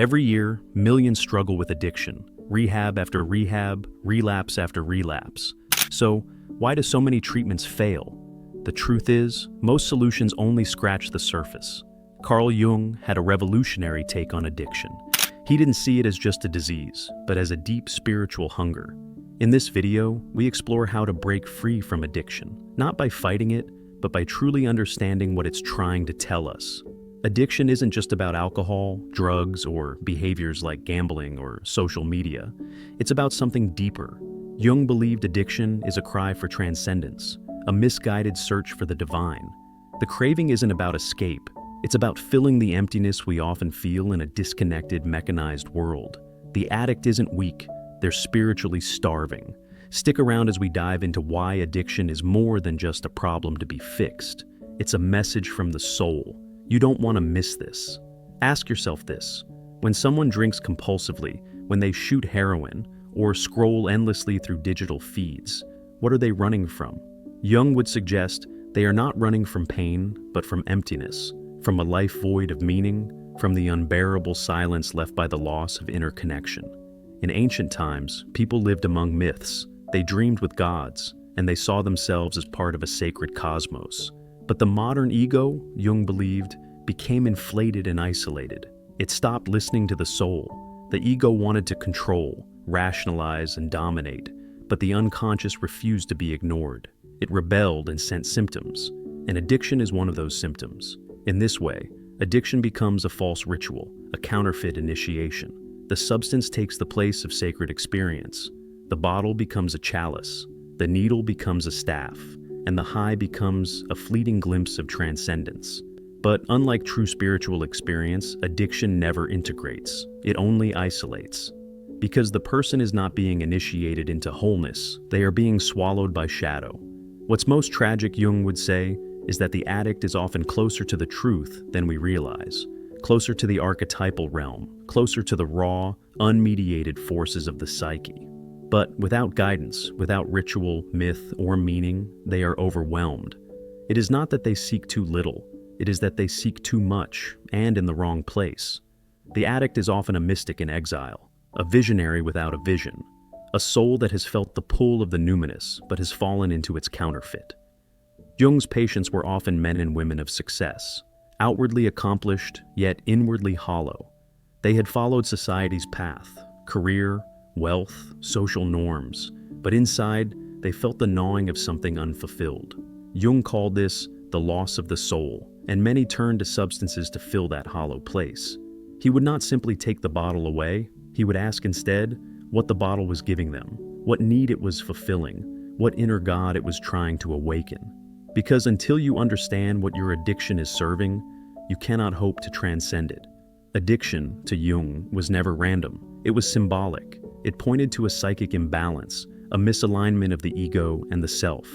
Every year, millions struggle with addiction, rehab after rehab, relapse after relapse. So, why do so many treatments fail? The truth is, most solutions only scratch the surface. Carl Jung had a revolutionary take on addiction. He didn't see it as just a disease, but as a deep spiritual hunger. In this video, we explore how to break free from addiction, not by fighting it, but by truly understanding what it's trying to tell us. Addiction isn't just about alcohol, drugs, or behaviors like gambling or social media. It's about something deeper. Jung believed addiction is a cry for transcendence, a misguided search for the divine. The craving isn't about escape. It's about filling the emptiness we often feel in a disconnected, mechanized world. The addict isn't weak. They're spiritually starving. Stick around as we dive into why addiction is more than just a problem to be fixed. It's a message from the soul. You don't want to miss this. Ask yourself this. When someone drinks compulsively, when they shoot heroin, or scroll endlessly through digital feeds, what are they running from? Jung would suggest they are not running from pain, but from emptiness, from a life void of meaning, from the unbearable silence left by the loss of inner connection. In ancient times, people lived among myths. They dreamed with gods, and they saw themselves as part of a sacred cosmos. But the modern ego, Jung believed, became inflated and isolated. It stopped listening to the soul. The ego wanted to control, rationalize, and dominate, but the unconscious refused to be ignored. It rebelled and sent symptoms, and addiction is one of those symptoms. In this way, addiction becomes a false ritual, a counterfeit initiation. The substance takes the place of sacred experience. The bottle becomes a chalice, the needle becomes a staff, and the high becomes a fleeting glimpse of transcendence. But unlike true spiritual experience, addiction never integrates. It only isolates. Because the person is not being initiated into wholeness, they are being swallowed by shadow. What's most tragic, Jung would say, is that the addict is often closer to the truth than we realize, closer to the archetypal realm, closer to the raw, unmediated forces of the psyche. But without guidance, without ritual, myth, or meaning, they are overwhelmed. It is not that they seek too little, it is that they seek too much, and in the wrong place. The addict is often a mystic in exile, a visionary without a vision, a soul that has felt the pull of the numinous, but has fallen into its counterfeit. Jung's patients were often men and women of success, outwardly accomplished, yet inwardly hollow. They had followed society's path, career, wealth, social norms, but inside, they felt the gnawing of something unfulfilled. Jung called this the loss of the soul, and many turned to substances to fill that hollow place. He would not simply take the bottle away, he would ask instead what the bottle was giving them, what need it was fulfilling, what inner God it was trying to awaken. Because until you understand what your addiction is serving, you cannot hope to transcend it. Addiction, to Jung, was never random. It was symbolic. It pointed to a psychic imbalance, a misalignment of the ego and the self,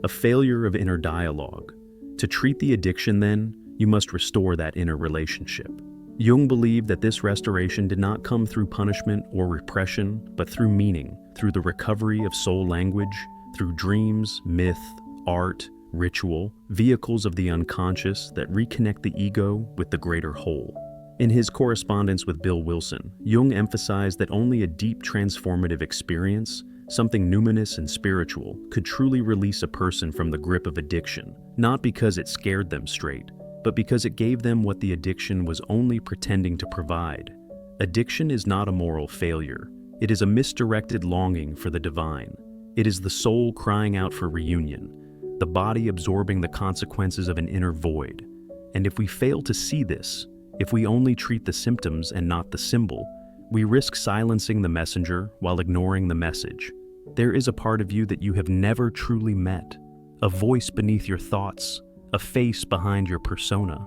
a failure of inner dialogue. To treat the addiction, then, you must restore that inner relationship. Jung believed that this restoration did not come through punishment or repression, but through meaning, through the recovery of soul language, through dreams, myth, art, ritual, vehicles of the unconscious that reconnect the ego with the greater whole. In his correspondence with Bill Wilson, Jung emphasized that only a deep transformative experience, something numinous and spiritual, could truly release a person from the grip of addiction, not because it scared them straight, but because it gave them what the addiction was only pretending to provide. Addiction is not a moral failure. It is a misdirected longing for the divine. It is the soul crying out for reunion, the body absorbing the consequences of an inner void. And if we fail to see this, if we only treat the symptoms and not the symbol, we risk silencing the messenger while ignoring the message. There is a part of you that you have never truly met, a voice beneath your thoughts, a face behind your persona.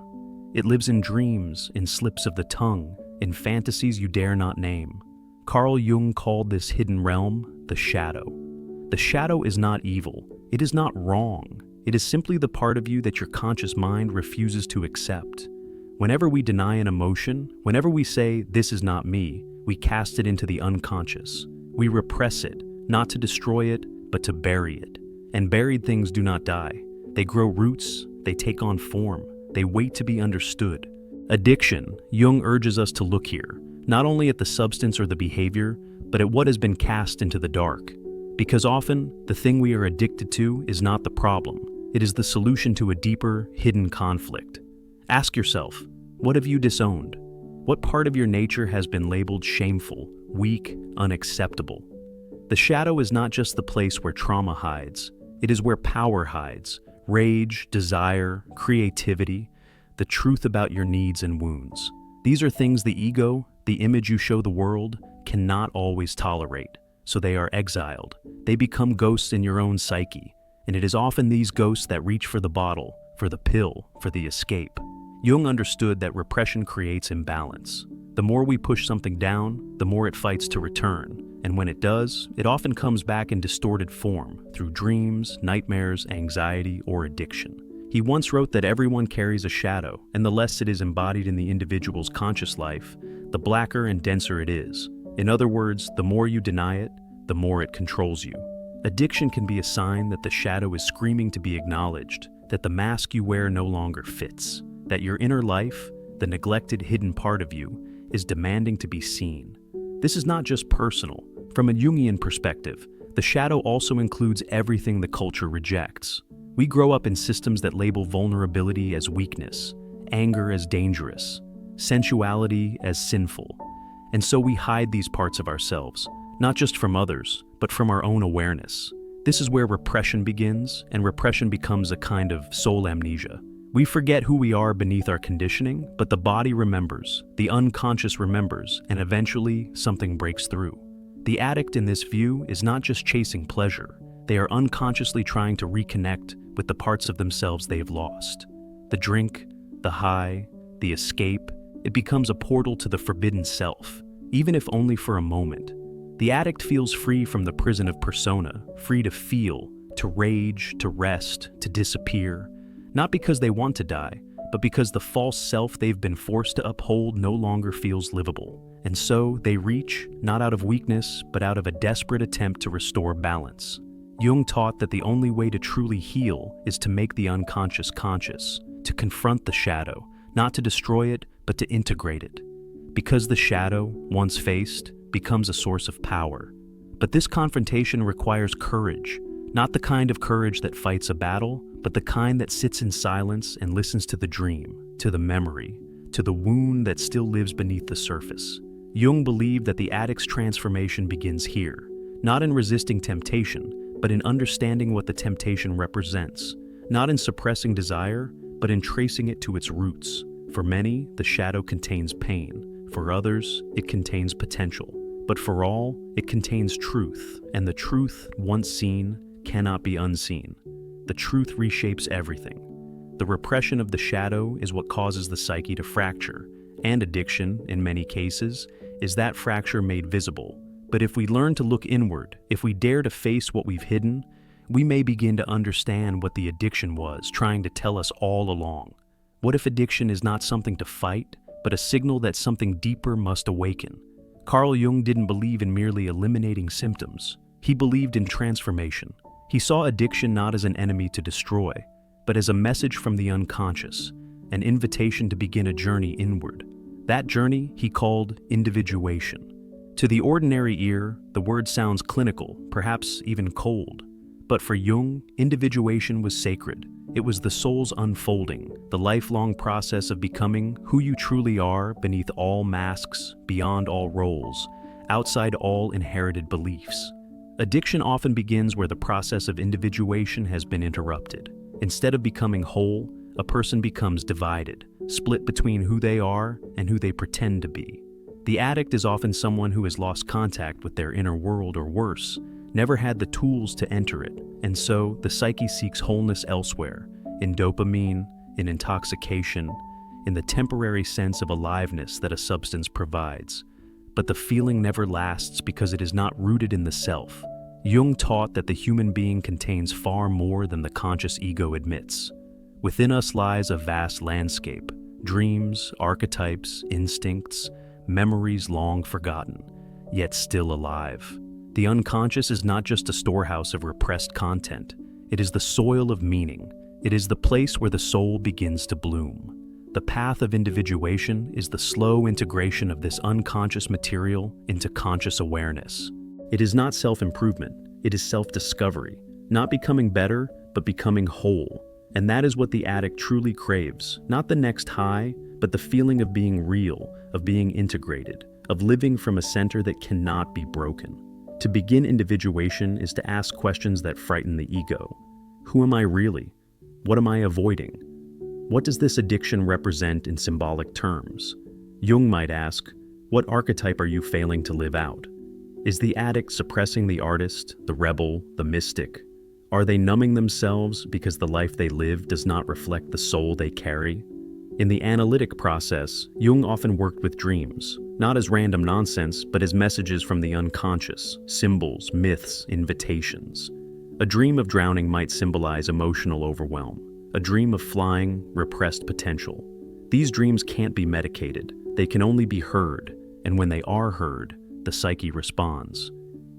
It lives in dreams, in slips of the tongue, in fantasies you dare not name. Carl Jung called this hidden realm the shadow. The shadow is not evil. It is not wrong. It is simply the part of you that your conscious mind refuses to accept. Whenever we deny an emotion, whenever we say, "This is not me," we cast it into the unconscious. We repress it, not to destroy it, but to bury it. And buried things do not die. They grow roots, they take on form, they wait to be understood. Addiction, Jung urges us to look here, not only at the substance or the behavior, but at what has been cast into the dark. Because often, the thing we are addicted to is not the problem. It is the solution to a deeper, hidden conflict. Ask yourself, what have you disowned? What part of your nature has been labeled shameful, weak, unacceptable? The shadow is not just the place where trauma hides. It is where power hides. Rage, desire, creativity, the truth about your needs and wounds. These are things the ego, the image you show the world, cannot always tolerate. So they are exiled. They become ghosts in your own psyche. And it is often these ghosts that reach for the bottle, for the pill, for the escape. Jung understood that repression creates imbalance. The more we push something down, the more it fights to return. And when it does, it often comes back in distorted form, through dreams, nightmares, anxiety, or addiction. He once wrote that everyone carries a shadow, and the less it is embodied in the individual's conscious life, the blacker and denser it is. In other words, the more you deny it, the more it controls you. Addiction can be a sign that the shadow is screaming to be acknowledged, that the mask you wear no longer fits, that your inner life, the neglected hidden part of you, is demanding to be seen. This is not just personal. From a Jungian perspective, the shadow also includes everything the culture rejects. We grow up in systems that label vulnerability as weakness, anger as dangerous, sensuality as sinful. And so we hide these parts of ourselves, not just from others, but from our own awareness. This is where repression begins, and repression becomes a kind of soul amnesia. We forget who we are beneath our conditioning, but the body remembers, the unconscious remembers, and eventually something breaks through. The addict in this view is not just chasing pleasure. They are unconsciously trying to reconnect with the parts of themselves they have lost. The drink, the high, the escape, it becomes a portal to the forbidden self, even if only for a moment. The addict feels free from the prison of persona, free to feel, to rage, to rest, to disappear, not because they want to die, but because the false self they've been forced to uphold no longer feels livable. And so they reach, not out of weakness, but out of a desperate attempt to restore balance. Jung taught that the only way to truly heal is to make the unconscious conscious, to confront the shadow, not to destroy it, but to integrate it. Because the shadow, once faced, becomes a source of power. But this confrontation requires courage, not the kind of courage that fights a battle, but the kind that sits in silence and listens to the dream, to the memory, to the wound that still lives beneath the surface. Jung believed that the addict's transformation begins here, not in resisting temptation, but in understanding what the temptation represents, not in suppressing desire, but in tracing it to its roots. For many, the shadow contains pain. For others, it contains potential. But for all, it contains truth, and the truth, once seen, cannot be unseen. The truth reshapes everything. The repression of the shadow is what causes the psyche to fracture, and addiction, in many cases, is that fracture made visible. But if we learn to look inward, if we dare to face what we've hidden, we may begin to understand what the addiction was trying to tell us all along. What if addiction is not something to fight, but a signal that something deeper must awaken? Carl Jung didn't believe in merely eliminating symptoms. He believed in transformation. He saw addiction not as an enemy to destroy, but as a message from the unconscious, an invitation to begin a journey inward. That journey he called individuation. To the ordinary ear, the word sounds clinical, perhaps even cold. But for Jung, individuation was sacred. It was the soul's unfolding, the lifelong process of becoming who you truly are beneath all masks, beyond all roles, outside all inherited beliefs. Addiction often begins where the process of individuation has been interrupted. Instead of becoming whole, a person becomes divided, split between who they are and who they pretend to be. The addict is often someone who has lost contact with their inner world, or worse, never had the tools to enter it, and so the psyche seeks wholeness elsewhere, in dopamine, in intoxication, in the temporary sense of aliveness that a substance provides. But the feeling never lasts because it is not rooted in the self. Jung taught that the human being contains far more than the conscious ego admits. Within us lies a vast landscape, dreams, archetypes, instincts, memories long forgotten, yet still alive. The unconscious is not just a storehouse of repressed content. It is the soil of meaning. It is the place where the soul begins to bloom. The path of individuation is the slow integration of this unconscious material into conscious awareness. It is not self-improvement, it is self-discovery, not becoming better, but becoming whole. And that is what the addict truly craves, not the next high, but the feeling of being real, of being integrated, of living from a center that cannot be broken. To begin individuation is to ask questions that frighten the ego. Who am I really? What am I avoiding? What does this addiction represent in symbolic terms? Jung might ask, what archetype are you failing to live out? Is the addict suppressing the artist, the rebel, the mystic? Are they numbing themselves because the life they live does not reflect the soul they carry? In the analytic process, Jung often worked with dreams, not as random nonsense, but as messages from the unconscious, symbols, myths, invitations. A dream of drowning might symbolize emotional overwhelm. A dream of flying, repressed potential. These dreams can't be medicated. They can only be heard, and when they are heard, the psyche responds.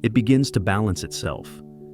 It begins to balance itself.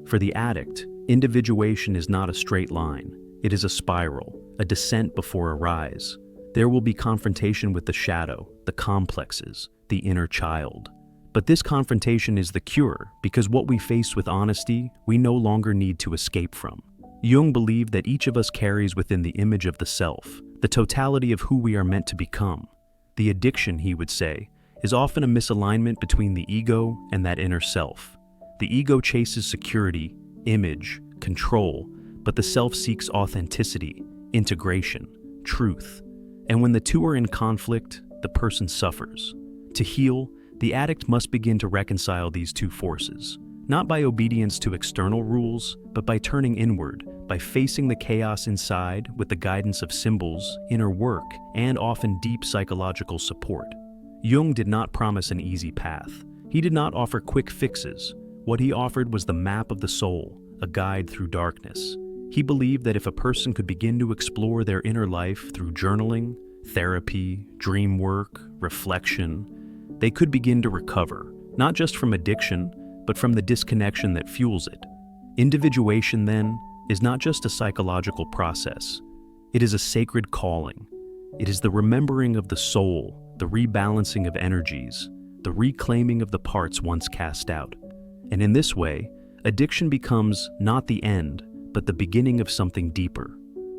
For the addict, individuation is not a straight line. It is a spiral, a descent before a rise. There will be confrontation with the shadow, the complexes, the inner child. But this confrontation is the cure, because what we face with honesty, we no longer need to escape from. Jung believed that each of us carries within the image of the self, the totality of who we are meant to become. The addiction, he would say, is often a misalignment between the ego and that inner self. The ego chases security, image, control, but the self seeks authenticity, integration, truth. And when the two are in conflict, the person suffers. To heal, the addict must begin to reconcile these two forces, not by obedience to external rules, but by turning inward, by facing the chaos inside with the guidance of symbols, inner work, and often deep psychological support. Jung did not promise an easy path. He did not offer quick fixes. What he offered was the map of the soul, a guide through darkness. He believed that if a person could begin to explore their inner life through journaling, therapy, dream work, reflection, they could begin to recover, not just from addiction, but from the disconnection that fuels it. Individuation, then, is not just a psychological process. It is a sacred calling. It is the remembering of the soul, the rebalancing of energies, the reclaiming of the parts once cast out. And in this way, addiction becomes not the end, but the beginning of something deeper.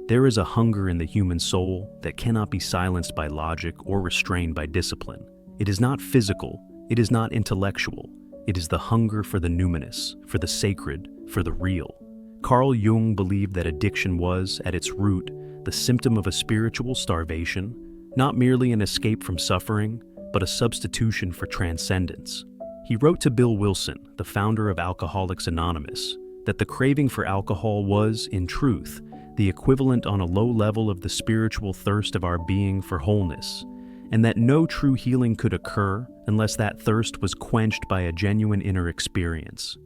There is a hunger in the human soul that cannot be silenced by logic or restrained by discipline. It is not physical, it is not intellectual. It is the hunger for the numinous, for the sacred, for the real. Carl Jung believed that addiction was, at its root, the symptom of a spiritual starvation, not merely an escape from suffering, but a substitution for transcendence. He wrote to Bill Wilson, the founder of Alcoholics Anonymous, that the craving for alcohol was, in truth, the equivalent on a low level of the spiritual thirst of our being for wholeness, and that no true healing could occur unless that thirst was quenched by a genuine inner experience.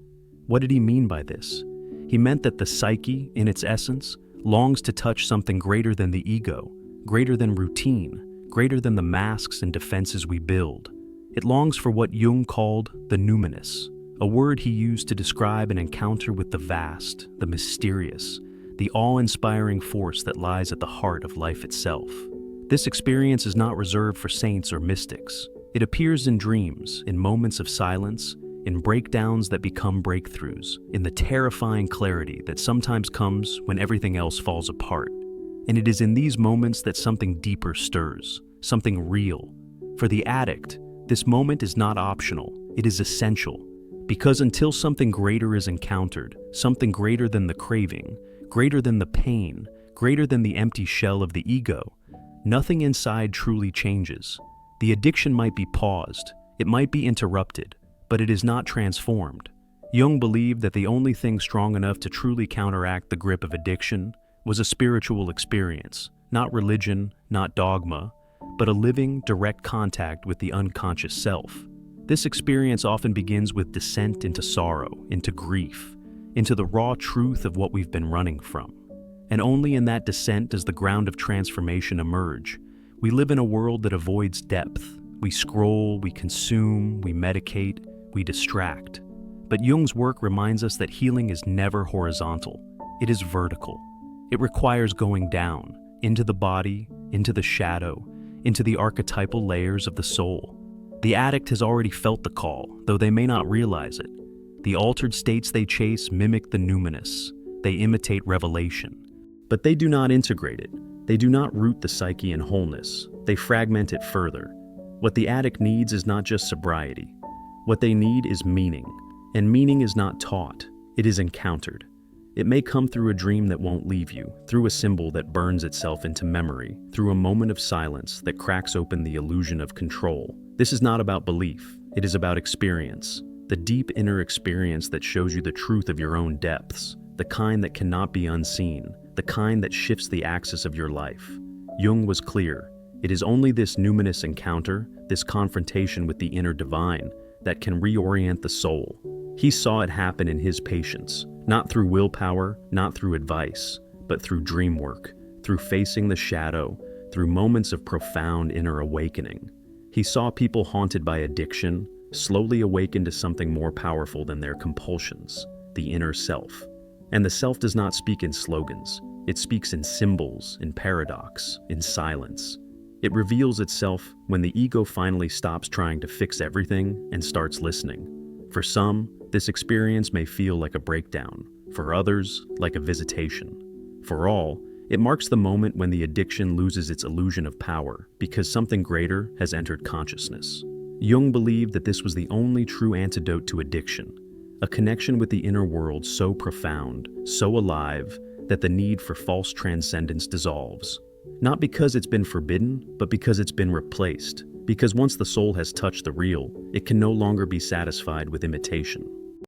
What did he mean by this? He meant that the psyche, in its essence, longs to touch something greater than the ego, greater than routine, greater than the masks and defenses we build. It longs for what Jung called the numinous, a word he used to describe an encounter with the vast, the mysterious, the awe-inspiring force that lies at the heart of life itself. This experience is not reserved for saints or mystics. It appears in dreams, in moments of silence, in breakdowns that become breakthroughs, in the terrifying clarity that sometimes comes when everything else falls apart. And it is in these moments that something deeper stirs, something real. For the addict, this moment is not optional, it is essential. Because until something greater is encountered, something greater than the craving, greater than the pain, greater than the empty shell of the ego, nothing inside truly changes. The addiction might be paused, it might be interrupted, but it is not transformed. Jung believed that the only thing strong enough to truly counteract the grip of addiction was a spiritual experience, not religion, not dogma, but a living, direct contact with the unconscious self. This experience often begins with descent into sorrow, into grief, into the raw truth of what we've been running from. And only in that descent does the ground of transformation emerge. We live in a world that avoids depth. We scroll, we consume, we medicate, we distract. But Jung's work reminds us that healing is never horizontal. It is vertical. It requires going down, into the body, into the shadow, into the archetypal layers of the soul. The addict has already felt the call, though they may not realize it. The altered states they chase mimic the numinous. They imitate revelation. But they do not integrate it. They do not root the psyche in wholeness. They fragment it further. What the addict needs is not just sobriety. What they need is meaning. And meaning is not taught. It is encountered. It may come through a dream that won't leave you, through a symbol that burns itself into memory, through a moment of silence that cracks open the illusion of control. This is not about belief. It is about experience. The deep inner experience that shows you the truth of your own depths, the kind that cannot be unseen, the kind that shifts the axis of your life. Jung was clear. It is only this numinous encounter, this confrontation with the inner divine, that can reorient the soul. He saw it happen in his patients, not through willpower, not through advice, but through dream work, through facing the shadow, through moments of profound inner awakening. He saw people haunted by addiction slowly awaken to something more powerful than their compulsions, the inner self. And the self does not speak in slogans. It speaks in symbols, in paradox, in silence. It reveals itself when the ego finally stops trying to fix everything and starts listening. For some, this experience may feel like a breakdown. For others, like a visitation. For all, it marks the moment when the addiction loses its illusion of power because something greater has entered consciousness. Jung believed that this was the only true antidote to addiction, a connection with the inner world so profound, so alive, that the need for false transcendence dissolves. Not because it's been forbidden, but because it's been replaced. Because once the soul has touched the real, it can no longer be satisfied with imitation.